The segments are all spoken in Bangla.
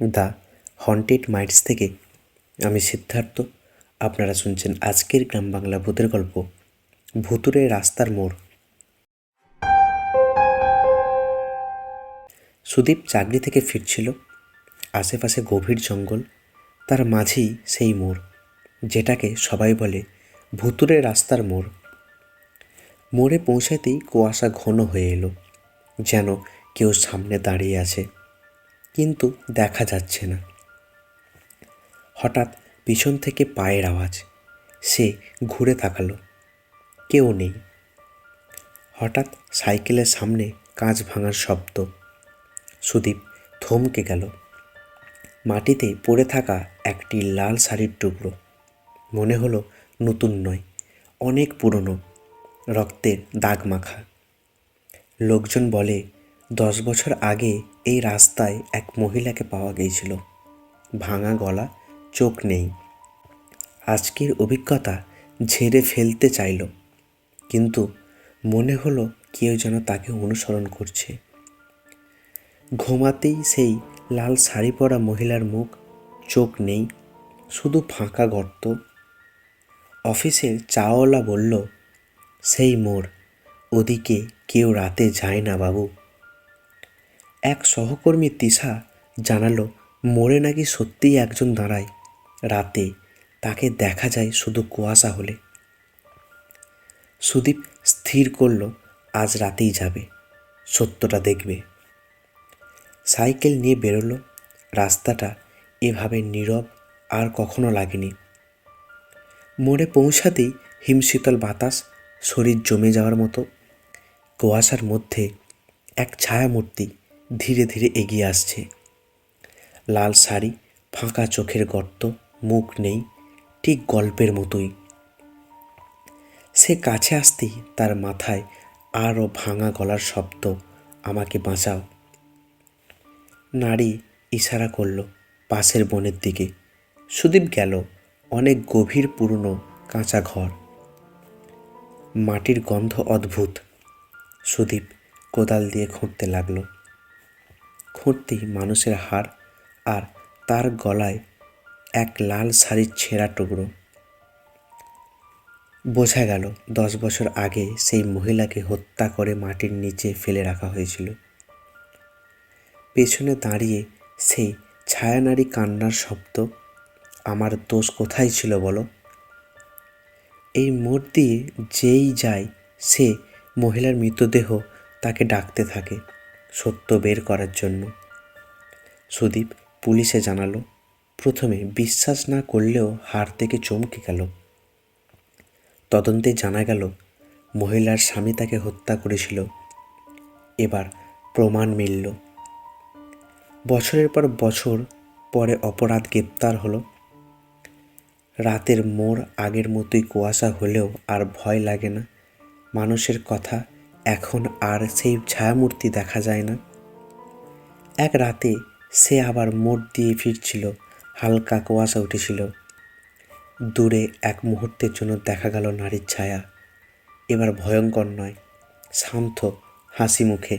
দ্য হন্টেড মাইটস থেকে আমি সিদ্ধার্থ। আপনারা শুনছেন আজকের গ্রাম বাংলা ভূতের গল্প ভুতুড়ে রাস্তার মোড়। সুদীপ চাকরি থেকে ফিরছিল। আশেপাশে গভীর জঙ্গল, তার মাঝেই সেই মোড়, যেটাকে সবাই বলে ভুতুড়ে রাস্তার মোড়। মোড়ে পৌঁছাতেই কুয়াশা ঘন হয়ে এলো, যেন কেউ সামনে দাঁড়িয়ে আছে, কিন্তু দেখা যাচ্ছে না। হঠাৎ পিছন থেকে পায়ের আওয়াজ। সে ঘুরে তাকালো, কেউ নেই। হঠাৎ সাইকেলের সামনে কাঁচ ভাঙার শব্দ। সুদীপ থমকে গেল। মাটিতে পড়ে থাকা একটি লাল শাড়ির টুকরো। মনে হলো নতুন নয়, অনেক পুরনো, রক্তের দাগ মাখা। লোকজন বলে 10 বছর আগে এই রাস্তায় এক মহিলাকে পাওয়া গিয়েছিল, ভাঙা গলা, চোখ নেই। আজকের অভিজ্ঞতা ঝেড়ে ফেলতে চাইল, কিন্তু মনে হলো কেউ যেন তাকে অনুসরণ করছে। ঘুমাতেই সেই লাল শাড়ি পরা মহিলার মুখ, চোখ নেই, শুধু ফাঁকা গর্ত। অফিসের চাওয়ালা বলল, সেই মোড়, ওদিকে কেউ রাতে যায় না বাবু। এক সহকর্মী তিশা জানালো, মোড়ে নাকি সত্যিই একজন দাঁড়ায় রাতে, তাকে দেখা যায় শুধু কুয়াশা হলে। সুদীপ স্থির করল আজ রাতেই যাবে, সত্যটা দেখবে। সাইকেল নিয়ে বেরোলো। রাস্তাটা এভাবে নীরব আর কখনো লাগেনি। মোড়ে পৌঁছাতেই হিমশীতল বাতাস, শরীর জমে যাওয়ার মতো। কুয়াশার মধ্যে এক ছায়ামূর্তি ধীরে ধীরে এগিয়ে আসছে। লাল শাড়ি, ফাঁকা চোখের গর্ত, মুখ নেই, ঠিক গল্পের মতোই। সে কাছে আসতেই তার মাথায় আরও ভাঙা গলার শব্দ, আমাকে বাঁচাও। নারী ইশারা করল পাশের বনের দিকে। সুদীপ গেল। অনেক গভীর পুরনো কাঁচা ঘর, মাটির গন্ধ অদ্ভুত। সুদীপ কোদাল দিয়ে খুঁড়তে লাগলো। খুঁড়তেই মানুষের হাড়, আর তার গলায় এক লাল শাড়ির ছেঁড়া টুকরো। বোঝা গেল 10 বছর আগে সেই মহিলাকে হত্যা করে মাটির নিচে ফেলে রাখা হয়েছিল। পেছনে দাঁড়িয়ে সেই ছায়ানারী কান্নার শব্দ, আমার দোষ কোথায় ছিল বলো। এই মোড় দিয়ে যেই যায় সে মহিলার মৃতদেহ তাকে ডাকতে থাকে সত্য বের করার জন্য। সুদীপ পুলিশে জানালো। প্রথমে বিশ্বাস না করলেও হাড় থেকে চমকে গেল। তদন্তে জানা গেল মহিলার স্বামী তাকে হত্যা করেছিল। এবার প্রমাণ মিলল। বছরের পর বছর পরে অপরাধ গ্রেপ্তার হলো। রাতের মোড় আগের মতোই কুয়াশা হলেও আর ভয় লাগে না। মানুষের কথা এখন আর সেই ছায়ামূর্তি দেখা যায় না। এক রাতে সে আবার মোড় দিয়ে ফিরছিল, হালকা কুয়াশা উঠেছিল। দূরে এক মুহূর্তের জন্য দেখা গেল নারীর ছায়া। এবার ভয়ঙ্কর নয়, শান্ত, হাসি মুখে।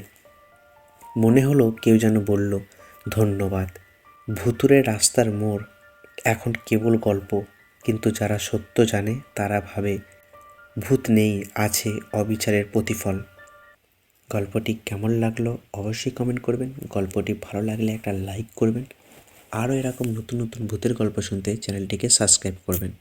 মনে হলো কেউ যেন বলল, ধন্যবাদ। ভুতুড়ে রাস্তার মোড় এখন কেবল গল্প, কিন্তু যারা সত্য জানে তারা ভাবে ভূত নেই, আছে অবিচারের প্রতিফল। গল্পটি কেমন লাগলো অবশ্যই কমেন্ট করবেন। গল্পটি ভালো লাগলে একটা লাইক করবেন। আরও এরকম নতুন নতুন ভূতের গল্প শুনতে চ্যানেলটিকে সাবস্ক্রাইব করবেন।